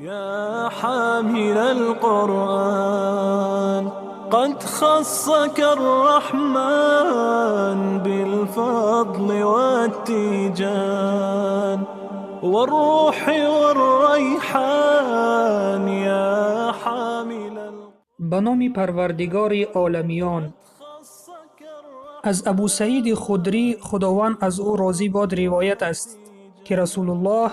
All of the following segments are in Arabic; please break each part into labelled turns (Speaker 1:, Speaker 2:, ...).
Speaker 1: يا حامل القرآن قد خصك الرحمن بالفضل والتيجان والروح والريحان يا حامل.
Speaker 2: به نام پروردگار عالمیان. از ابو سعید خدری خداوند از او راضی باد روایت است که رسول الله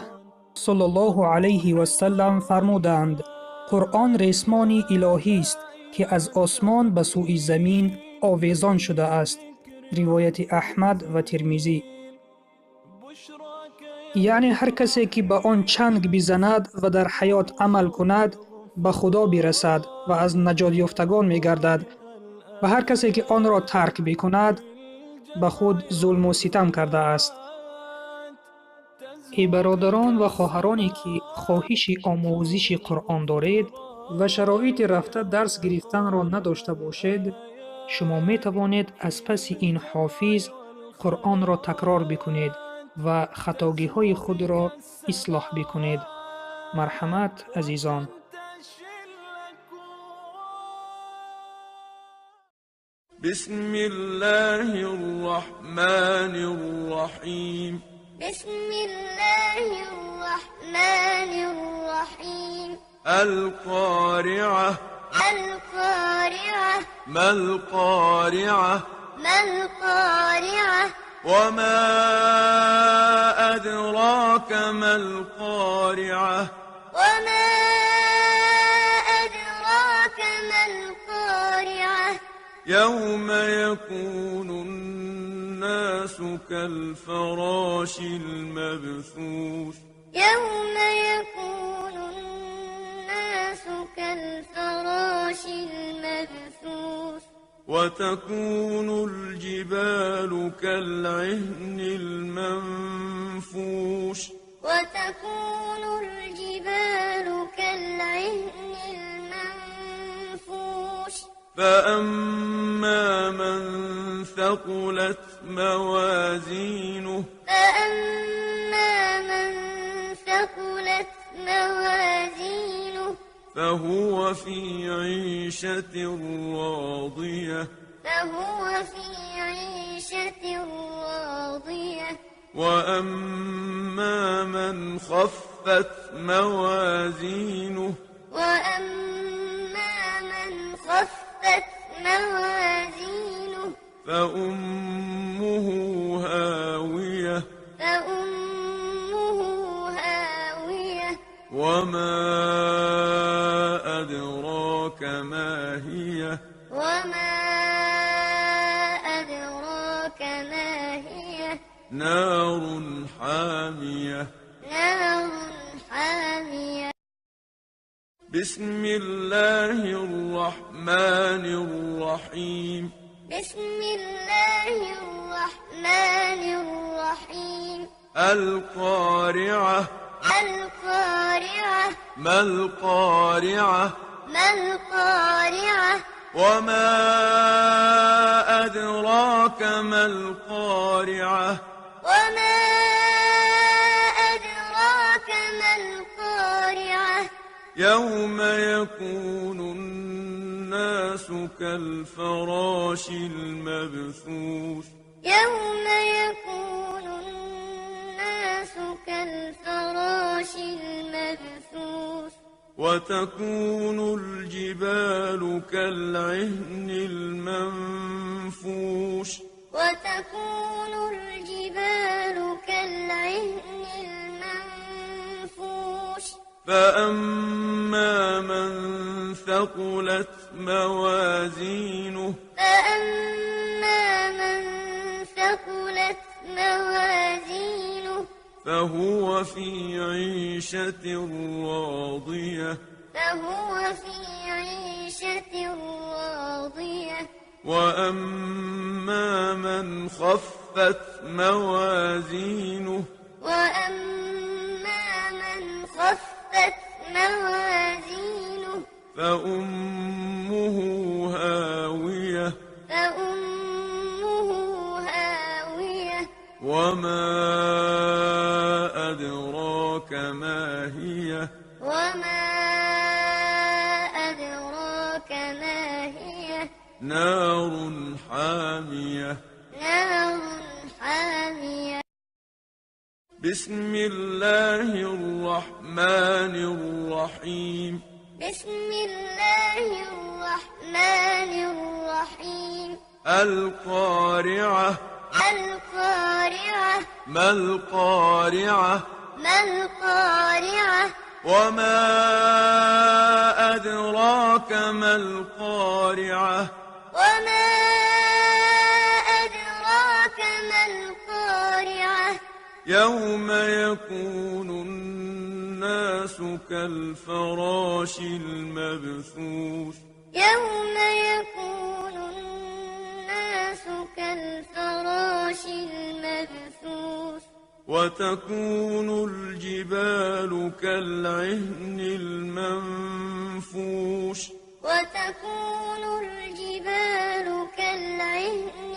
Speaker 2: صلی الله علیه و سلم فرمودند: قرآن ریسمانی الهی است که از آسمان به سوی زمین آویزان شده است. روایت احمد و ترمذی. یعنی هر کسی که به آن چنگ بزند و در حیات عمل کند به خدا برسد و از نجات یافتگان می گردد و هر کسی که آن را ترک بکند به خود ظلم و ستم کرده است. ای برادران و خواهرانی که خواهش آموزش قرآن دارید و شرایط رفته درس گرفتن را نداشته باشید، شما می توانید از پس این حافظ قرآن را تکرار بکنید و خطاگی های خود را اصلاح بکنید. مرحمت عزیزان.
Speaker 3: بسم الله الرحمن الرحیم.
Speaker 4: بسم الله الرحمن الرحیم.
Speaker 3: القارعة.
Speaker 4: القارعة.
Speaker 3: ما القارعة.
Speaker 4: ما القارعة.
Speaker 3: وما أدراك ما القارعة.
Speaker 4: وما أدراك ما القارعة.
Speaker 3: يوم يكون الناس كالفراش المبثوث.
Speaker 4: يوم يكون الناس كالفراش المبثوث.
Speaker 3: وتكون الجبال كالعهن المنفوش.
Speaker 4: وتكون الجبال كالعهن المنفوش.
Speaker 3: فأما من ثقلت موازينه.
Speaker 4: فأما من ثقلت موازينه.
Speaker 3: فهو في عيشة راضية.
Speaker 4: فهو في عيشة راضية.
Speaker 3: وأما من خفت موازينه.
Speaker 4: وأما من خفت موازينه.
Speaker 3: فأمه هاوية.
Speaker 4: فأمه هاوية.
Speaker 3: وما أدراك ما هي.
Speaker 4: وما أدراك ما هي.
Speaker 3: نار حامية.
Speaker 4: نار حامية.
Speaker 3: بسم الله الرحمن الرحيم.
Speaker 4: بسم الله الرحمن الرحيم.
Speaker 3: القارعة.
Speaker 4: القارعة.
Speaker 3: ما القارعة.
Speaker 4: ما القارعة.
Speaker 3: وما أدراك ما القارعة.
Speaker 4: وما أدراك ما القارعة.
Speaker 3: يوم يكون الناس كالفراش المبثوث.
Speaker 4: يوم يكون الناس كالفراش المبثوث.
Speaker 3: وتكون الجبال كالعهن المنفوش.
Speaker 4: وتكون الجبال كالعهن المنفوش.
Speaker 3: فأما من ثقلت موازينه.
Speaker 4: فأما من ثقلت موازينه.
Speaker 3: فهو في عيشة راضية.
Speaker 4: فهو في عيشة راضية.
Speaker 3: وأما من خفت موازينه.
Speaker 4: وأما من خفت موازينه.
Speaker 3: فأمه هاوية.
Speaker 4: فأمه هاوية.
Speaker 3: وما أدراك ما هي.
Speaker 4: وما
Speaker 3: نار حامية
Speaker 4: نار حامية
Speaker 3: بسم الله الرحمن الرحيم
Speaker 4: بسم الله الرحمن الرحيم
Speaker 3: القارعة
Speaker 4: القارعة
Speaker 3: ما القارعة
Speaker 4: ما القارعة
Speaker 3: وما أدراك ما القارعة
Speaker 4: وما أدراك ما القارعة
Speaker 3: يوم يكون الناس كالفراش المبثوث
Speaker 4: يوم يكون الناس كالفراش المبثوث
Speaker 3: وتكون الجبال كالعهن المنفوش
Speaker 4: وتكون الجبال كالعهن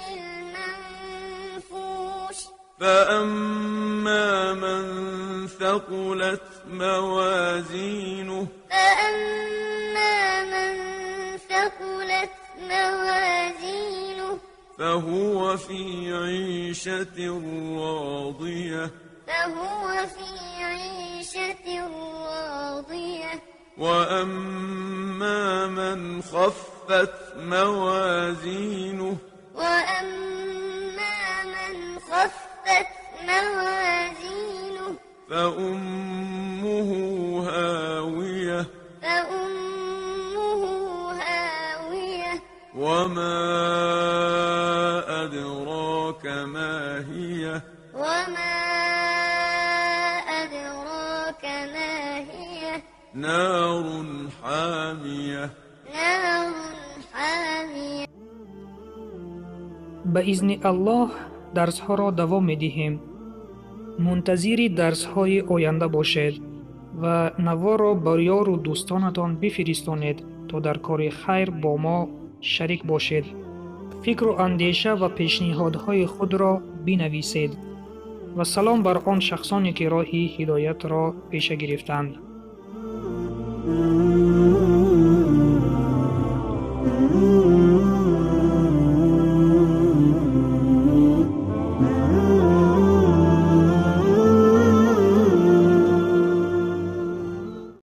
Speaker 4: المنفوش
Speaker 3: فأما من ثقلت موازينه
Speaker 4: فأما من ثقلت موازينه
Speaker 3: فهو في عيشة راضية
Speaker 4: فهو في عيشة راضية
Speaker 3: وأما من خفت موازينه
Speaker 4: وأما من خفت موازينه
Speaker 3: فأمه هاوية
Speaker 4: فأمه هاوية
Speaker 3: وما أدراك ما هي
Speaker 4: وما أدراك ما هي
Speaker 3: نار حامية
Speaker 4: نار حامية
Speaker 2: به ازن الله درس ها را دوام می دهیم. منتظر درس های آینده باشید و نوا را بر یار و دوستانتان بفرستانید تا در کار خیر با ما شریک باشید. فکر و اندیشه و پیشنهادهای خود را بنویسید و سلام بر آن شخصانی که راه هدایت را پیش گرفتند.